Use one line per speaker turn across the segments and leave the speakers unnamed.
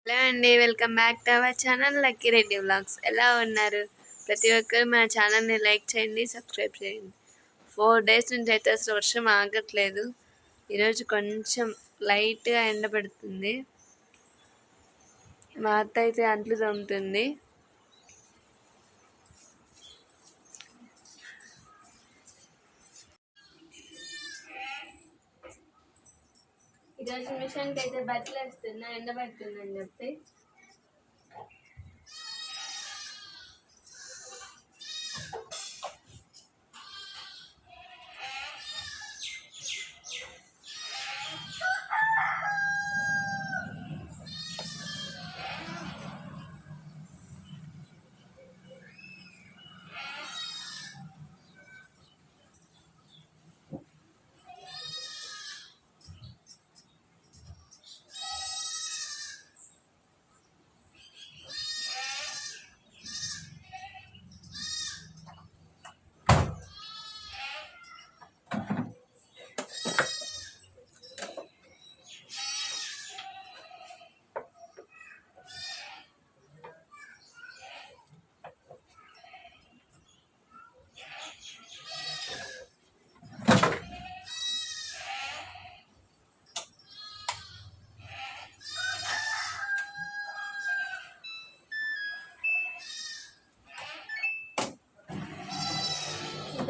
Hello అండి, welcome back to our channel lucky Reddy vlogs. ఎలా ఉన్నారు? ప్రతి ఒక్కరు మన ఛానల్ని లైక్ చేయండి, సబ్స్క్రైబ్ చేయండి. 4 డేస్ నుంచి అయితే అసలు వర్షం ఆగట్లేదు. ఈరోజు కొంచెం లైట్గా ఎండ పడుతుంది. మా అత్త అయితే అంట్లు తోముతుంది. ఈరోజు మిషన్కి అయితే బట్టలు వేస్తున్నా, ఎండ పడుతుందని చెప్పి.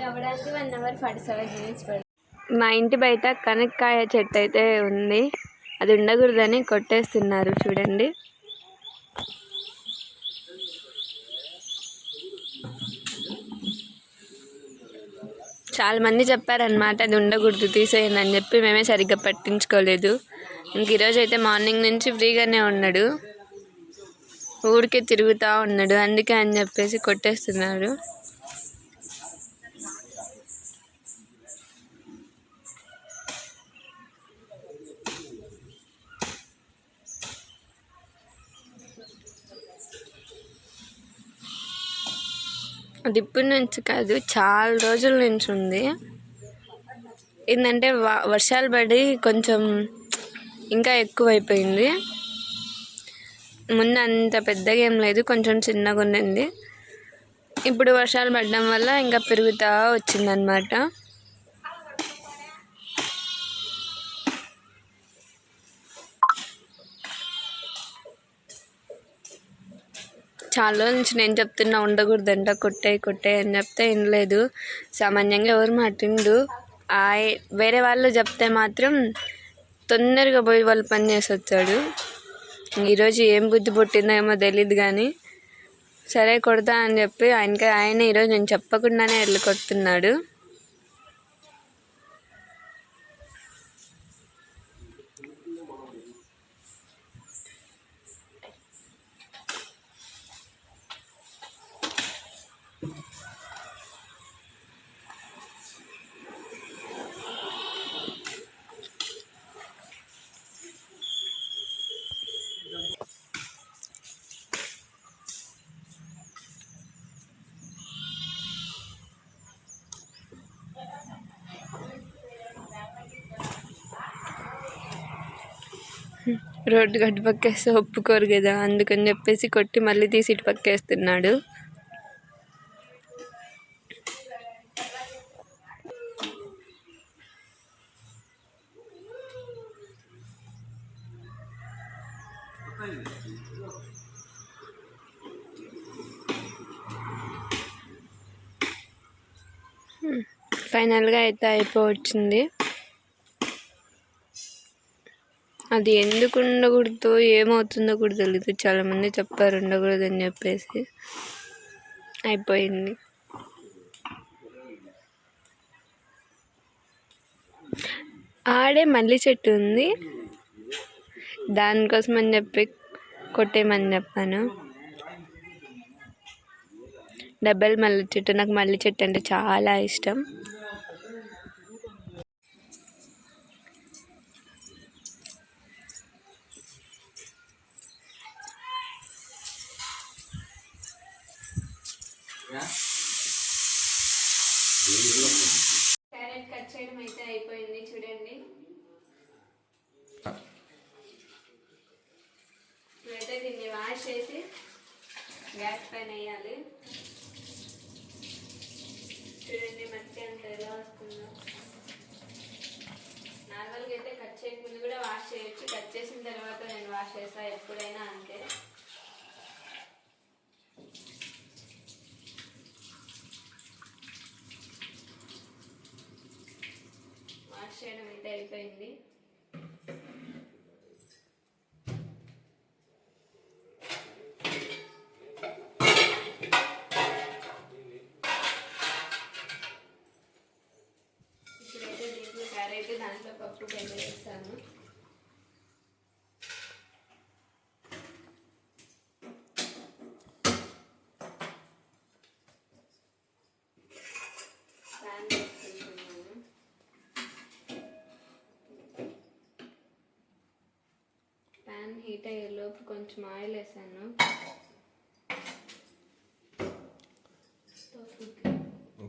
అవ్వడానికి 1 అవర్ 47 మినిట్స్ పడుతుంది. మా ఇంటి బయట కనక్కాయ చెట్టు అయితే ఉంది. అది ఉండకూడదని కొట్టేస్తున్నారు చూడండి. చాలా మంది చెప్పారనమాట అది ఉండకూడదు, తీసేయండి అని చెప్పి. మేమే సరిగ్గా పట్టించుకోలేదు. ఇంక ఈరోజు అయితే మార్నింగ్ నుంచి ఫ్రీగానే ఉన్నాడు, ఊరికే తిరుగుతూ ఉన్నాడు. అందుకే అని చెప్పేసి కొట్టేస్తున్నారు. అది ఇప్పటి నుంచి కాదు, చాలా రోజుల నుంచి ఉంది. ఏంటంటే వర్షాలు పడి కొంచెం ఇంకా ఎక్కువైపోయింది. ముందు అంత పెద్దగా ఏం లేదు, కొంచెం చిన్నగా ఉండింది. ఇప్పుడు వర్షాలు పడడం వల్ల ఇంకా పెరుగుతూ వచ్చిందనమాట. చాలా రోజుల నుంచి నేను చెప్తున్నా ఉండకూడదంట, కొట్టే అని చెప్తే వినలేదు. సామాన్యంగా ఎవరు మాటిండు. వేరే వాళ్ళు చెప్తే మాత్రం తొందరగా పోయి వాళ్ళు పని చేసి వచ్చాడు. ఈరోజు ఏం బుద్ధి పుట్టిందో ఏమో తెలియదు కానీ సరే కొడతా అని చెప్పి ఆయన ఈరోజు నేను చెప్పకుండానే వెళ్ళి కొడుతున్నాడు. రోడ్డు గడ్డి పక్కేస్తే ఒప్పుకోరు కదా, అందుకని చెప్పేసి కొట్టి మళ్ళీ తీసి ఇటు పక్కేస్తున్నాడు. ఫైనల్గా అయితే అయిపోవచ్చింది. అది ఎందుకు ఉండకూడదు, ఏమవుతుందో కూడా తెలియదు. చాలామంది చెప్పారు ఉండకూడదు అని చెప్పేసి. అయిపోయింది. ఆడే మల్లి చెట్టు ఉంది, దానికోసం అని చెప్పి కొట్టేయమని చెప్పాను. డబల్ మల్లి చెట్టు, నాకు మల్లి చెట్టు అంటే చాలా ఇష్టం. క్యారెట్ కట్ చేయడం అయితే అయిపోయింది చూడండి. ఇప్పుడైతే వాష్ చేసి గ్యాస్ పైన వేయాలి. చూడండి మంచి అంత ఎలా వస్తుందో. నార్మల్గా అయితే కట్ చేయకముందు కూడా వాష్ చేయొచ్చు, కట్ చేసిన తర్వాత నేను వాష్ చేస్తాను ఎప్పుడైనా అంతే. వాష్ చేయడం అయితే అయిపోయింది. ఇప్పుడైతే దీంట్లో క్యారెట్, దాంట్లో పప్పు అయితే వేస్తాను. ప్యాన్ వేసుకుంటున్నాను. ప్యాన్ హీట్ అయ్యేలోపు కొంచెం ఆయిల్ వేసాను.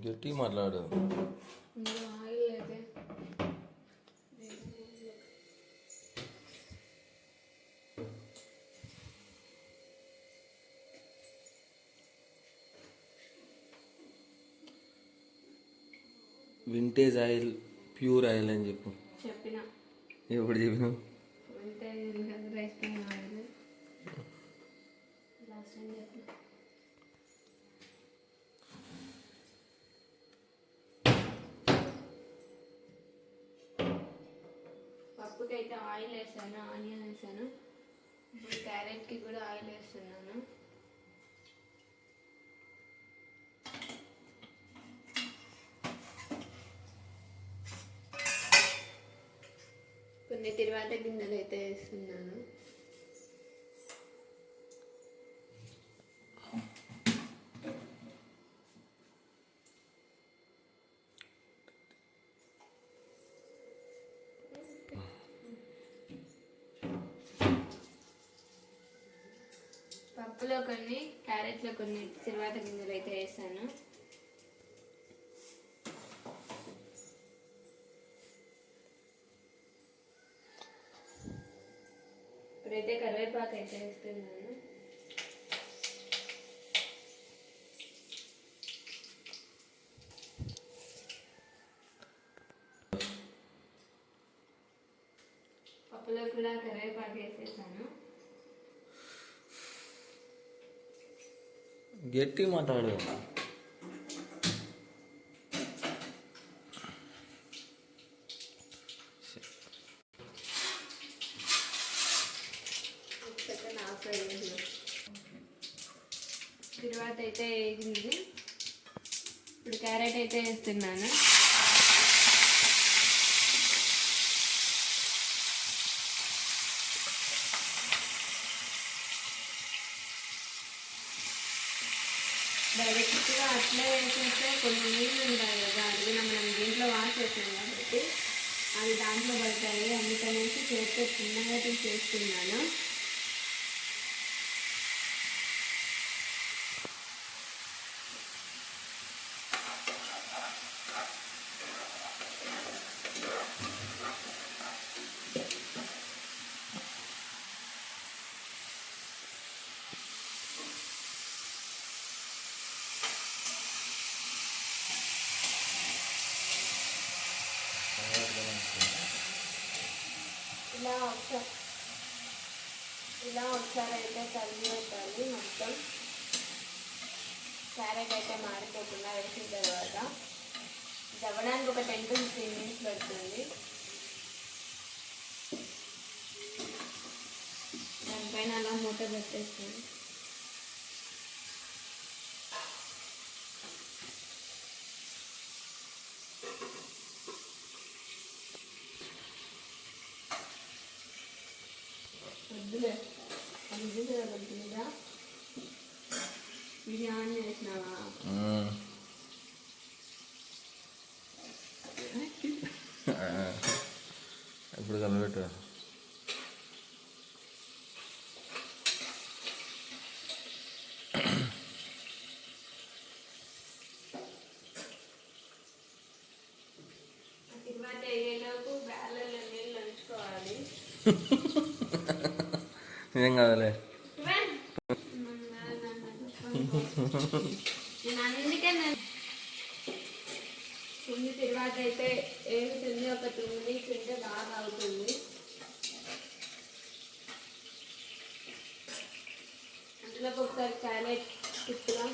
గట్టి మాట్లాడు.
ఆయిల్ అయితే
వింటేజ్ ఆయిల్, ప్యూర్ ఆయిల్ అని చెప్పు.
చెప్పిన
ఎప్పుడు చెప్పినావు?
వింటేజ్ రైస్ పైన ఆయిల్ లాస్ట్ టైం చెప్పిన. పప్పుకి అయితే ఆయిల్ వేసాను, ఆనియన్ వేసాను. ఇప్పుడు క్యారెట్కి కూడా ఆయిల్ వేస్తున్నాను. కొన్ని తిరువాత గింజలు అయితే వేస్తున్నాను. పప్పులో కొన్ని, క్యారెట్లో కొన్ని తిరువాత గింజలు అయితే వేసాను. ఇప్పుడైతే కరివేపాకు అయితే వేస్తున్నాను. పప్పులో కూడా కరివేపాకు వేసేసాను.
గట్టి మాట్లాడు.
తిరువాత అయితే వేగింది. ఇప్పుడు క్యారెట్ అయితే వేస్తున్నాను. డైరెక్ట్గా అట్లే వేసేస్తే కొన్ని నీళ్ళు ఉంటాయి కదా, అది మనం దీంట్లో వాష్ చేసాం కాబట్టి అది దాంట్లో పడతాయి. అందుకనేసి చేస్తే చిన్నగా తీసేస్తున్నాను. ఇలా ఒకసారి అయితే కలిగి పెట్టాలి మొత్తం. క్యారెట్ అయితే మారిపోకుండా వేసిన తర్వాత దవ్వడానికి ఒక 10 to 15 minutes పడుతుంది. దానిపైన అలా మూత పెట్టేస్తాను. వద్దులే, అది వద్దులేదా? బిర్యానీ చేసినావా?
ఇప్పుడు కలబెట్టు.
తిరువాత అయ్యేలోపు బ్యాలర్లో నీళ్ళు నంచుకోవాలి.
ఏం కాదులే.
నేను అందుకే పిండి తర్వాత అయితే ఏడుతుంది, ఒక 2 minutes ఉంటే బాగా అవుతుంది. అందులోకి ఒకసారి క్యారెట్ తిప్పుగా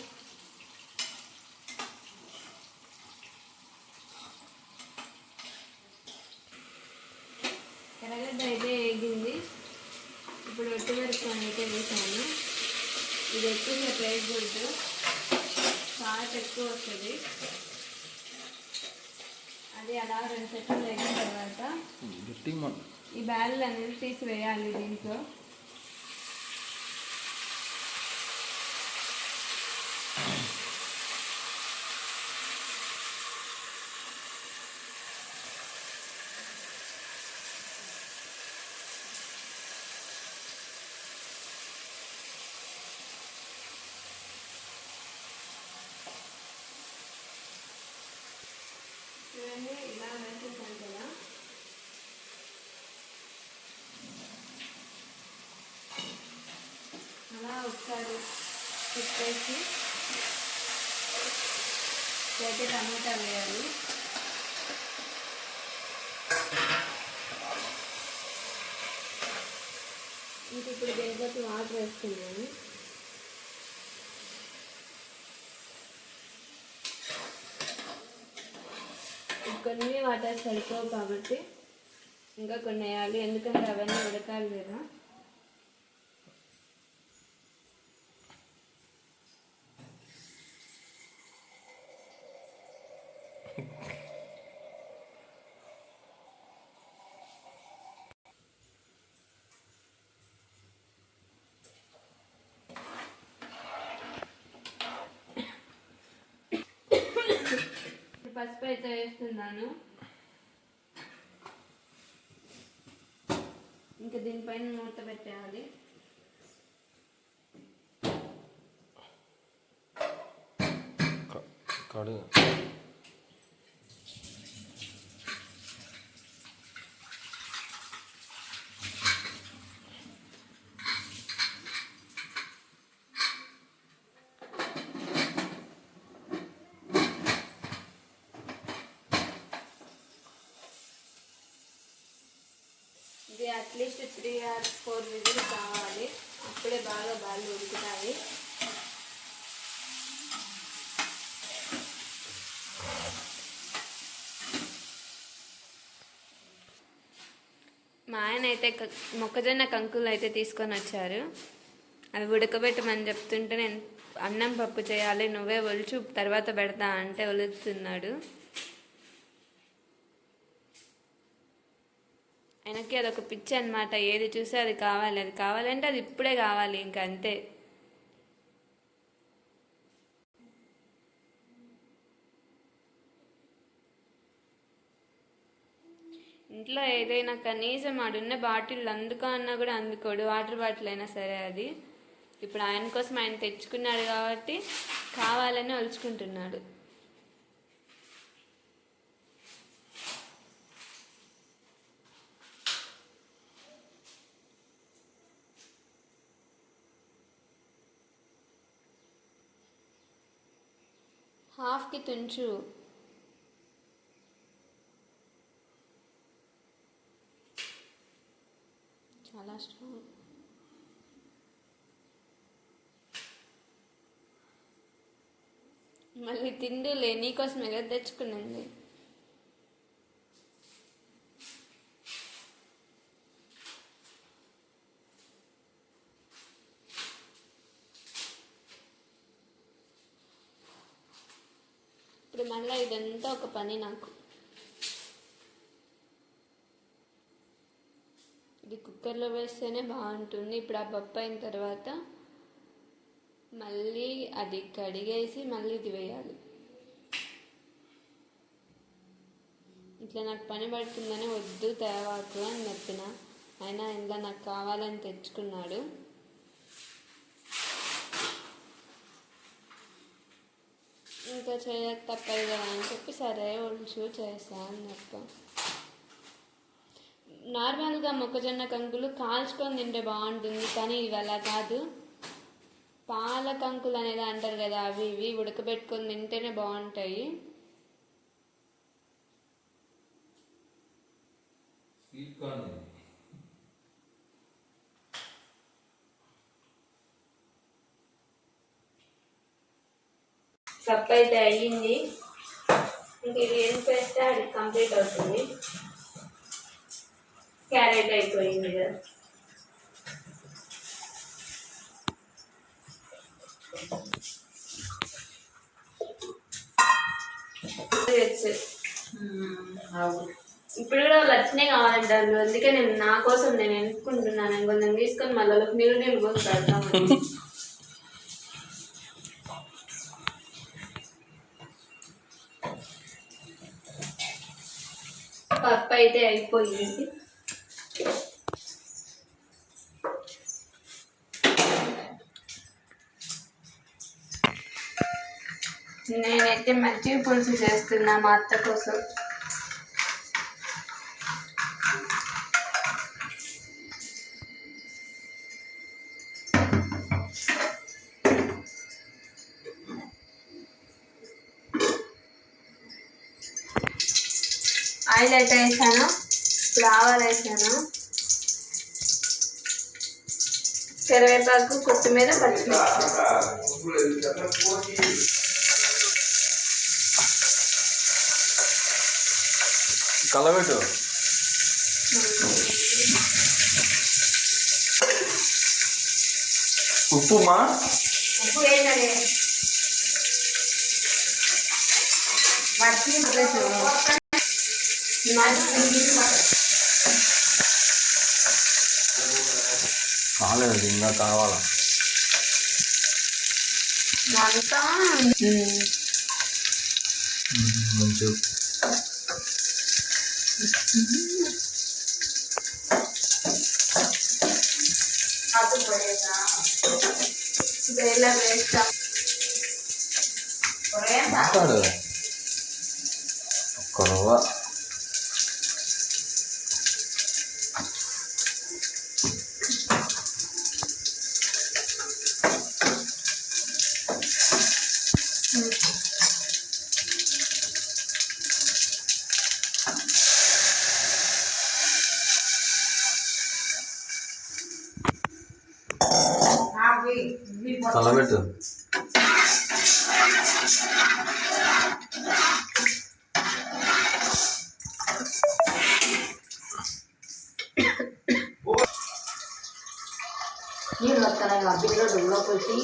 ఎర్రగడ్డ అయితే వేగింది. ఇప్పుడు ఒట్టిమిరపకాయలు అయితే వేసాను. ఇది ఎక్కువగా వేయకూడదు, సాల్ట్ ఎక్కువ వస్తుంది. అది అలా 2 సెకండ్లు వేగిన తర్వాత ఈ బ్యాళ్ళు అనేది తీసి వేయాలి దీంట్లో. చూడండి ఇలా వేసేసాను కదా. అలా ఒకసారి పెట్టేసి అయితే టమాటా వేయాలి. ఇంక ఇప్పుడు దీంట్లోకి వాటర్ వేస్తున్నాను. కొన్ని వాటర్ సరిపోవు కాబట్టి ఇంకా కొన్ని వేయాలి, ఎందుకంటే అవన్నీ ఉడకాలి కదా. పసుపు అయితే వేస్తున్నాను. ఇంకా దీనిపైన మూత పెట్టేయాలి. ఇది అట్లీస్ట్ 3 or 4 విజిల్స్ కావాలి, అప్పుడే బాగా బాగా ఉడుకుతాయి. మా ఆయన అయితే మొక్కజొన్న కంకులు అయితే తీసుకొని వచ్చారు. అవి ఉడకబెట్టమని చెప్తుంటే నేను అన్నం పప్పు చేయాలి, నువ్వే ఒలుచు తర్వాత పెడతా అంటే ఒలుస్తున్నాడు. ఆయనకి అదొక పిచ్చి అనమాట, ఏది చూస్తే అది కావాలి, అది కావాలంటే అది ఇప్పుడే కావాలి, ఇంకా అంతే. ఇంట్లో ఏదైనా కనీసం ఆడున్న బాటిల్ అందుకో అన్నా కూడా అందుకోడు, వాటర్ బాటిల్ అయినా సరే. అది ఇప్పుడు ఆయన కోసం ఆయన తెచ్చుకున్నాడు కాబట్టి కావాలని ఒలుచుకుంటున్నాడు. హాఫ్కి తుంచు. చాలా స్ట్రాంగ్. మళ్ళీ తిండులే, నీకోసం ఎలా తెచ్చుకున్నది. ఇప్పుడు మళ్ళీ ఇదంతా ఒక పని నాకు. ఇది కుక్కర్లో వేస్తేనే బాగుంటుంది. ఇప్పుడు ఆ పప్పు అయిన తర్వాత మళ్ళీ అది కడిగేసి మళ్ళీ ఇది వేయాలి. ఇట్లా నాకు పని పడుతుందని వద్దు తేవాకు అని చెప్పిన, అయినా ఇంట్లో నాకు కావాలని తెచ్చుకున్నాడు. ఇంకా చేయక తప్పదు కదా అని చెప్పి సరే ఒలుచు చేస్తా అని చెప్పా. నార్మల్గా మొక్కజొన్న కంకులు కాల్చుకొని తింటే బాగుంటుంది, కానీ ఇవి అలా కాదు, పాల కంకులు అనేది అంటారు కదా, అవి ఇవి ఉడకబెట్టుకొని తింటేనే బాగుంటాయి. కప్ అయితే అయ్యింది. ఇంక ఇది ఏం చేస్తే అది కంప్లీట్ అవుతుంది. క్యారెట్ అయిపోయింది కదా. ఇప్పుడు కూడా వాళ్ళు అట్నే కావాలంటారు, అందుకే నేను నా కోసం నేను ఎన్నుకుంటున్నాను. కొంచెం తీసుకొని మళ్ళీ నీళ్ళు పోసి పెడతామని. పప్పు అయితే అయిపోయింది. నేనైతే మజ్జిగ పులుసు చేస్తున్నా మా అత్త కోసం. ఆయిల్ అయితే వేసాను, ఇప్పుడు ఆవాలు వేసాను, కరివేపాకు, కొత్తిమీర, పచ్చిమిర్చి.
కలబెట్టు. ఉప్పుమా
ఉప్పు వేయాలి.
కాలేదు, ఇంకా కావాలా?
అంతా
మంచి మాట్లాడు కొరవ. కలబెట్టు.
నీళ్ళు వస్తాయి ఆ బిల్లు లోపలికి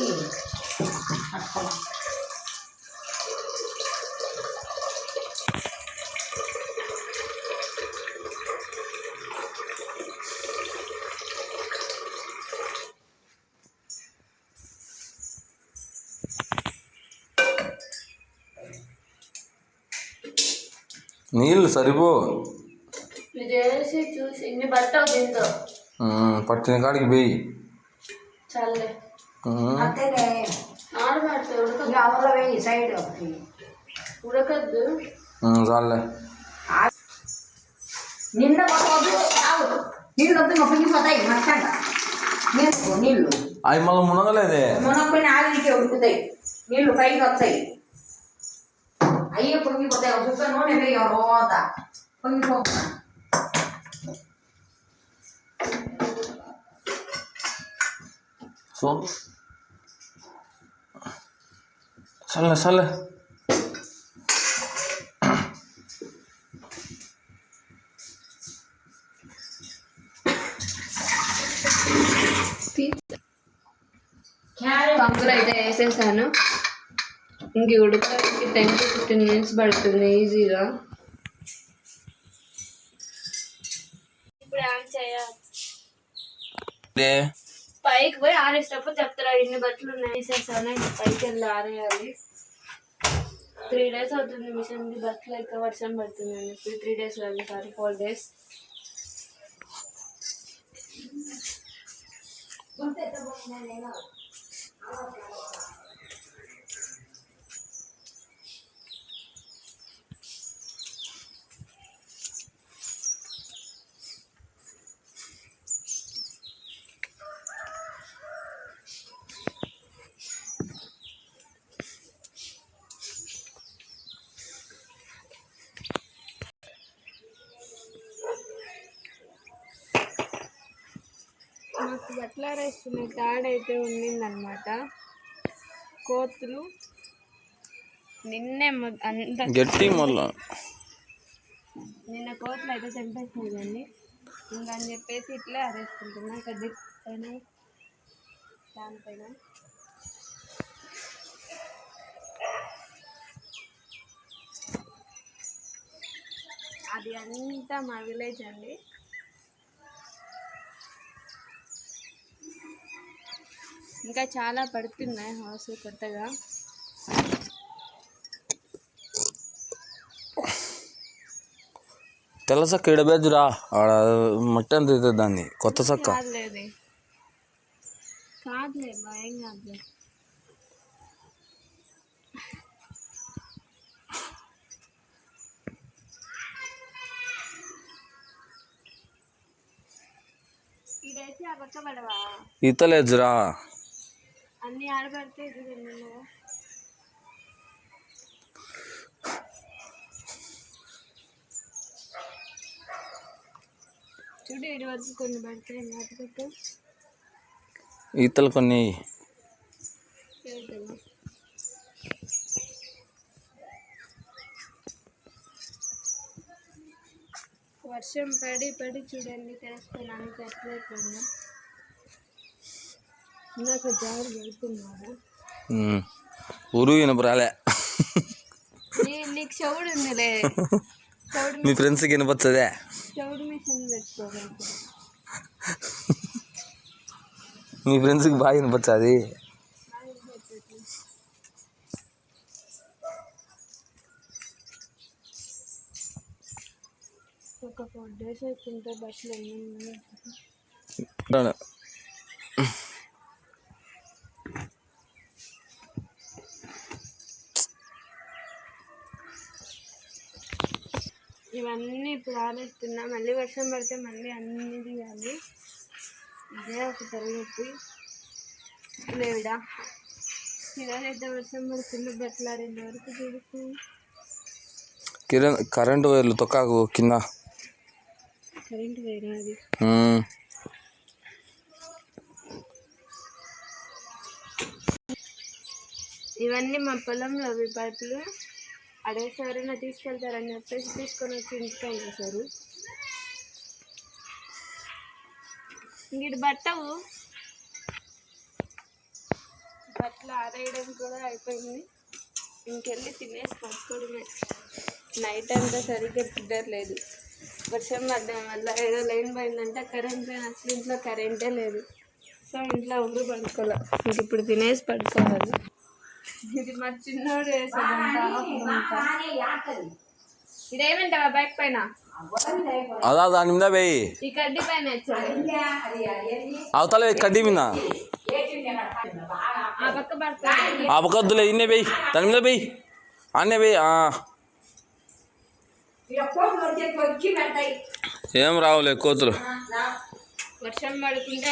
నీళ్ళు సరిపో.
ఇది వేసి చూసి ఇన్ని బట్టావు దీంతో
పట్టిన కాడికి పోయి
చల్లే
అంతేనే
ఆడబడితే ఉడక
అవలో వేయి సైడ్ ఒకటి
ఉడకద్దు.
చాలే.
నిండా పట్టవద్దు, నీళ్ళు వద్దు పొంగిపోతాయి మచ్చంగా. నీళ్ళు
అవి మళ్ళీ మునగలేదే.
మునక్కొని ఆవిరికే ఉడుకుతాయి, నీళ్ళు పైకి వస్తాయి. అయ్యే పొంగిపోతాయి. ఒక చుక్క నూనె వేయ రోత పొంగిపోతా.
సో చల్లే చల్లే.
కంకులు అయితే వేసేసాను. ఇంక ఉడకడానికి 10 to 15 minutes పడుతుంది ఈజీగా. ఇప్పుడు ఏం చేయాలి? పైకి పోయి ఆరేసేటప్పుడు చెప్తారా ఇన్ని బట్టలు ఉన్నాయి వేసేసాను. ఇంకా పైకి వెళ్ళి ఆరేయాలి. 3 days అవుతుంది మిషన్కి బట్టలు ఎక్కువ వర్షం పడుతుంది. ఇప్పుడు 3 days కాదు, సారీ 4 days. బట్టలు ఆరేసుకునే తాడైతే ఉండిందనమాట. కోతులు నిన్నే అంత
గట్టి మళ్ళా
నిన్న కోతులు అయితే తెంపేసినాయండి. ఇంకా అని చెప్పేసి ఇట్లా ఆరేసుకుంటున్నా గడ్డి పైన దానిపైన. అది అంతా మా విలేజ్ అండి. ఇంకా చాలా పడుతున్నాయి హౌస్ కొత్తగా.
తెల్ల చక్క ఇడబెద్దురా, ఆడ మట్టి అంత అవుతుంది దాన్ని. కొత్త చక్క
కాదులే భయం కాదులే. ఇదైతే ఆ పక్క పడవా
ఈతలేదురా.
అన్ని ఆడబడితే ఇది తిన్నాను. చూడు ఇటు వరకు కొన్ని పడతాయి నాటుకొట్టు.
ఈతలు కొన్ని
వర్షం పడి పడి చూడండి తెలుసుకోవడానికి ఎట్లయిపోయిందో. నాకు జాగ్రత్త పెడుతున్నారా
ఊరు వినపరాలే.
నీకు చెవుడు ఉందిలే.
మీ ఫ్రెండ్స్కి వినపచ్చదే.
చెవుడు మిషన్ పెట్టుకోగలుగుతాం.
మీ ఫ్రెండ్స్కి బాగా వినపచ్చది.
ఒక 4 days అవుతుంటే బస్సులు ఎన్ని. ఇవన్నీ ఇప్పుడు ఆరేస్తున్నా. మళ్ళీ వర్షం పడితే మళ్ళీ అన్నీ తీయాలి. ఇదే ఒక తరగతి లేవిడా. ఈరోజైతే వర్షం పడుతుంది. బట్టలు ఆరేంత వరకు చూడుతుంది.
కరెంటు వైర్లు తొక్కాకు కింద.
కరెంట్ వైరా అది? ఇవన్నీ మా పొలంలో పైపులు అడేసారైనా తీసుకెళ్తారని చెప్పేసి తీసుకొని వచ్చి ఇంటికి వేసారు. ఇంకటి బట్టలు ఆరేయడం కూడా అయిపోయింది. ఇంకెళ్ళి తినేసి పట్టుకోవడమే. నైట్ అంతా సరిగ్గా తిట్టలేదు. వర్షం పడ్డం వల్ల ఏదో లైన్ పోయిందంటే కరెంట్ పోయిన అసలు ఇంట్లో కరెంటే లేదు. సో ఇంట్లో ఎవరు పడుకోలే. ఇంక ఇప్పుడు తినేసి పడుకోవాలి. ఇది మా చిన్నోడు వేసేదంతా. ఇదేమంటావా బైక్ పైన?
అదా దాని మీద పోయి
ఈ కడ్డీ పైన వచ్చాడు.
అవతల కడ్డీ మీద
ఆ పక్క పడుతుంది.
ఆ పక్కద్దులే ఇన్నే పోయి దాని మీద పోయి అన్నే పోయి. ఏం రావులే కోతులు.
వర్షం పడుకుంటే